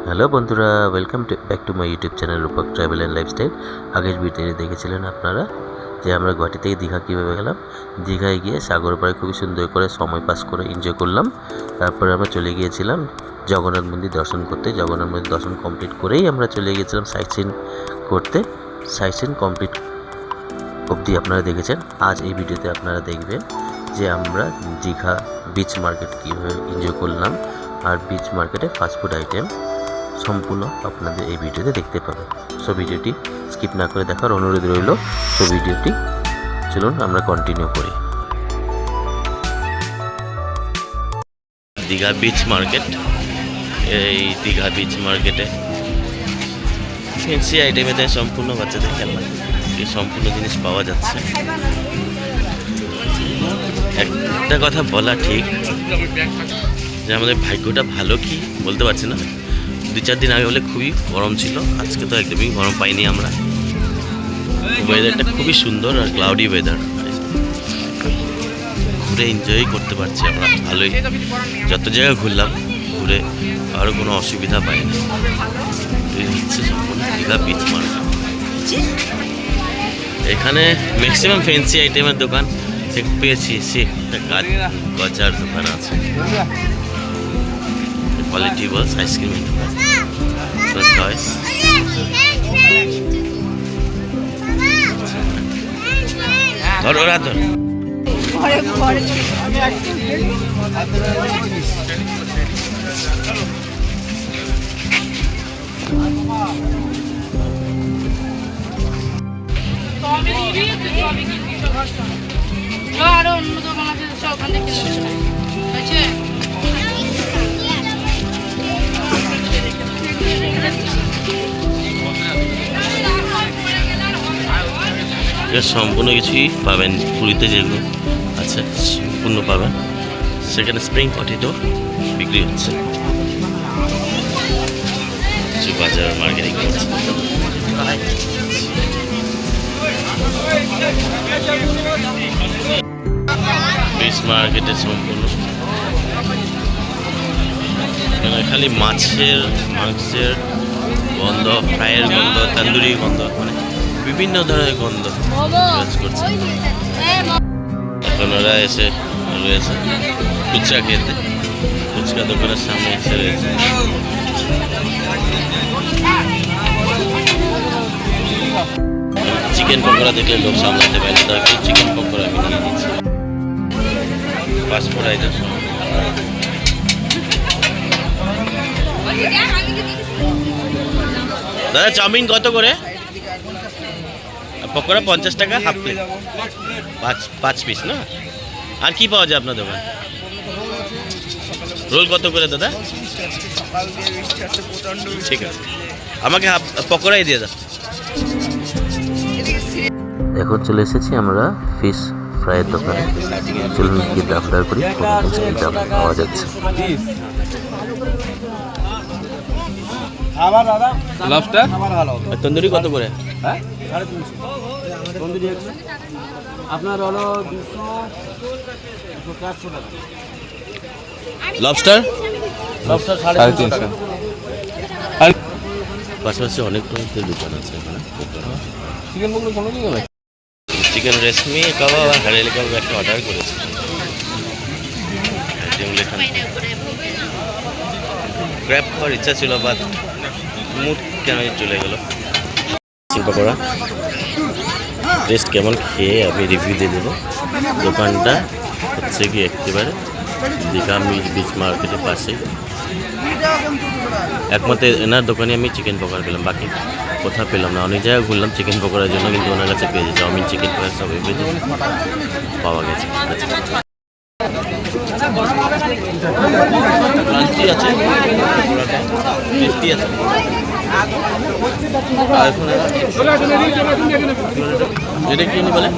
Hello বন্ধুরা, welcome back to my YouTube channel Rupak travel and lifestyle. আগের ভিডিওতে দেখেছিলেন আপনারা যে আমরা গুয়াহাটি থেকে দীঘা কীভাবে গেলাম। দীঘায় গিয়ে সাগর পাড়ে খুবই সুন্দর করে সময় পাস করে এনজয় করলাম। তারপরে আমরা চলে গিয়েছিলাম জগন্নাথ মন্দির দর্শন করতে। জগন্নাথ মন্দির দর্শন কমপ্লিট করেই আমরা চলে গিয়েছিলাম সাইট সিন করতে। সাইট সিন কমপ্লিট অবধি আপনারা দেখেছেন। আজ এই ভিডিওতে আপনারা দেখবেন যে আমরা দীঘা বিচ মার্কেট কীভাবে এনজয় করলাম, আর বিচ মার্কেটে ফাস্টফুড আইটেম সম্পূর্ণ আপনাদের এই ভিডিওতে দেখতে পাবেন। সো ভিডিওটি স্কিপ না করে দেখার অনুরোধ রইল। সো ভিডিওটি চলুন আমরা কন্টিনিউ করি। দীঘা বিচ মার্কেট, এই দীঘা বিচ মার্কেটে ফ্যান্সি আইটেমেতে সম্পূর্ণ বাচ্চাদের খেলনা, এই সম্পূর্ণ জিনিস পাওয়া যাচ্ছে। একটা কথা বলা ঠিক যে আমাদের ভাগ্যটা ভালো কি বলতে পারছি না। 2-4 দিন আগে হলে খুবই গরম ছিল, আজকে তো একদমই গরম পাইনি আমরা। ওয়েদারটা খুবই সুন্দর আর ক্লাউডি ওয়েদার, ঘুরে এনজয় করতে পারছি আমরা ভালোই। যত জায়গায় ঘুরলাম ঘুরে আরও কোনো অসুবিধা পাইনি। এই হচ্ছে সম্পূর্ণ দীঘা বিচ মার্কেট। এখানে ম্যাক্সিমাম ফ্যান্সি আইটেমের দোকান পেয়েছি, সে একটা গজার দোকান আছে, কোয়ালিটি বলস আইসক্রিমের দোকান, চয়েস। ধর ওরা ধর। আরো অন্য দোকান আছে, ওখান থেকে আছে। সম্পূর্ণ কিছুই পাবেন পুরীতে যেগুলো আছে সম্পূর্ণ পাবেন। সেখানে স্প্রিং পটেটো বিক্রি হচ্ছে, কিছু বাজার মার্কেটিং করছে। বিচ মার্কেটে সম্পূর্ণ খালি মাছের মাংসের গন্ধ, ফ্রাইয়ের গন্ধ, তন্দুরি গন্ধ, মানে বিভিন্ন ধরনের গন্ধ করছে। এখন ওরা এসে রয়েছে ফুচকা খেতে, ফুচকা দোকানের সামনে এসে রয়েছে। চিকেন পকোড়া দেখলে লোক সামলাতে পারে, তাকে চিকেন পকোড়া আমি নিয়ে নিচ্ছি। ফাস্টফুড আইটেম দাদা, চাউমিন কত করে? পকোড়া 50 টাকা হাফ প্লেট, 5 পিস না? আর কি পাওয়া যায় আপনার দোকান? রোল কত করে দাদা? ঠিক আছে, আমাকে হাফ পকোড়াই দিয়ে দাও। এখন চলে এসেছি আমরা ফিশ ফ্রাইয়ের দোকানে। চলুন কি দাম দর করি, দাম পাওয়া যাচ্ছে। তন্দুরি কত করে? আপনার হলো 200-400 টাকা। লবস্টার? লবস্টার 350 টাকা। পাশাপাশি অনেক রকমের দোকান আছে এখানে। চিকেন পকোড়া কোনো দিন হবে? চিকেন রেশমি কাবাব আর হারিয়ালি কাবাব একটা অর্ডার করেছি। গ্র্যাব খাওয়ার ইচ্ছা ছিল, বাট মুড কেন চলে গেল। চিকেন পকোড়া টেস্ট কেমন খেয়ে আমি রিভিউ দিয়ে দেবো। দোকানটা হচ্ছে কি একেবারে দীঘা বিচ মার্কেটের পাশেই। একমাত্র এনার দোকানে আমি চিকেন পকোড়া পেলাম, বাকি কোথাও পেলাম না। অনেক জায়গায় ঘুরলাম চিকেন পকোড়ার জন্য, কিন্তু ওনার কাছে পেয়েছি চাউমিন, চিকেন পকোড়া সব এভরিথিং পাওয়া গেছে। ক্রাঞ্চি আছে, টেস্টি আছে। এটা কি বলে?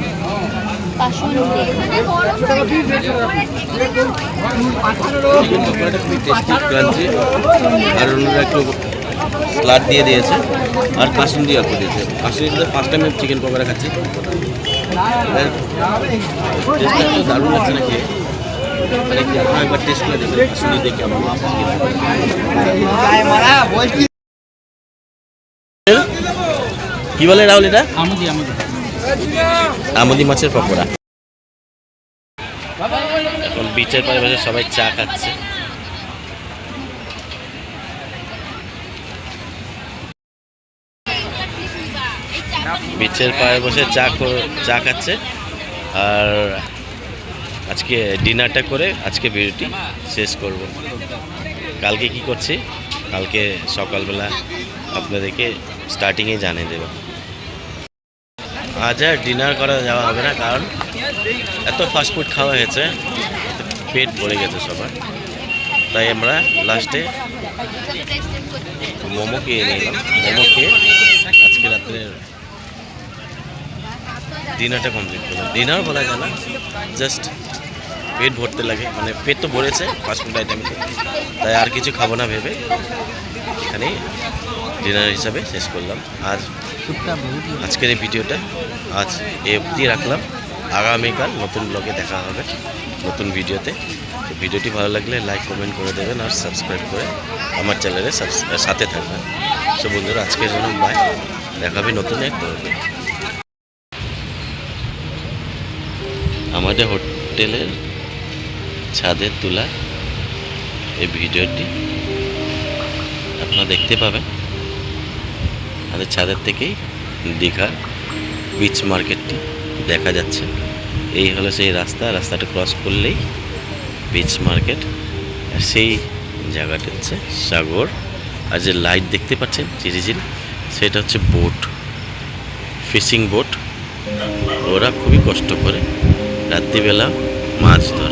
চিকেন পকোড়াটা খুবই টেস্টি, ক্রাঞ্চি, আর ওনারা একটু স্লাড দিয়ে দিয়েছে আর কাসুন দিয়ে আপনি দিয়েছে। কাসুন দিয়ে ফার্স্ট টাইম চিকেন পকোড়া খাচ্ছি, দারুণ লাগছে না খেয়ে। মানে কি আপনারা একবার টেস্ট করে দেখবেন, কাসুন দিয়ে কেমন। কি বলে রাহুল এটা? আমুদি আমুদি মাছের পকোড়া। এখন বিচের পাড়ে বসে সবাই চা খাচ্ছে। বিচের পাড়ে বসে চা খাচ্ছে। আর আজকে ডিনারটা করে আজকে ভিডিওটি শেষ করব। কালকে কি করছি কালকে সকালবেলা আপনাদেরকে স্টার্টিংয়ে জানিয়ে দেব। আজ আর ডিনার করা যাওয়া হবে না, কারণ এত ফাস্টফুড খাওয়া হয়েছে, পেট ভরে গেছে সবার। তাই আমরা লাস্টে মোমো খেয়ে নিলাম। মোমো খেয়ে আজকে রাত্রে ডিনারটা কমপ্লিট করলাম। ডিনার বলা যায় না, জাস্ট পেট ভরতে লাগে, মানে পেট তো ভরেছে ফাস্টফুড আইটেমে, তাই আর কিছু খাবো না ভেবে এখানে ডিনার হিসাবে শেষ করলাম। আর আজকের এই ভিডিওটা আজ এ অবধি রাখলাম। আগামীকাল নতুন ব্লগে দেখা হবে নতুন ভিডিওতে। তো ভিডিওটি ভালো লাগলে লাইক কমেন্ট করে দেবেন আর সাবস্ক্রাইব করে আমার চ্যানেলে সাথে থাকবেন। সো বন্ধুরা, আজকের জন্য বাই, দেখা হবে নতুন এক ব্লগে। আমাদের হোটেলের ছাদের তোলা এই ভিডিওটি আপনারা দেখতে পাবেন। আমাদের ছাদের থেকেই দীঘার বিচ মার্কেটটি দেখা যাচ্ছে। এই হলো সেই রাস্তাটা ক্রস করলেই বিচ মার্কেট। আর সেই জায়গাটা হচ্ছে সাগর। আর যে লাইট দেখতে পাচ্ছেন চিরিচিরি, সেটা হচ্ছে বোট, ফিশিং বোট। ওরা খুবই কষ্ট করে রাত্রিবেলা মাছ ধরে।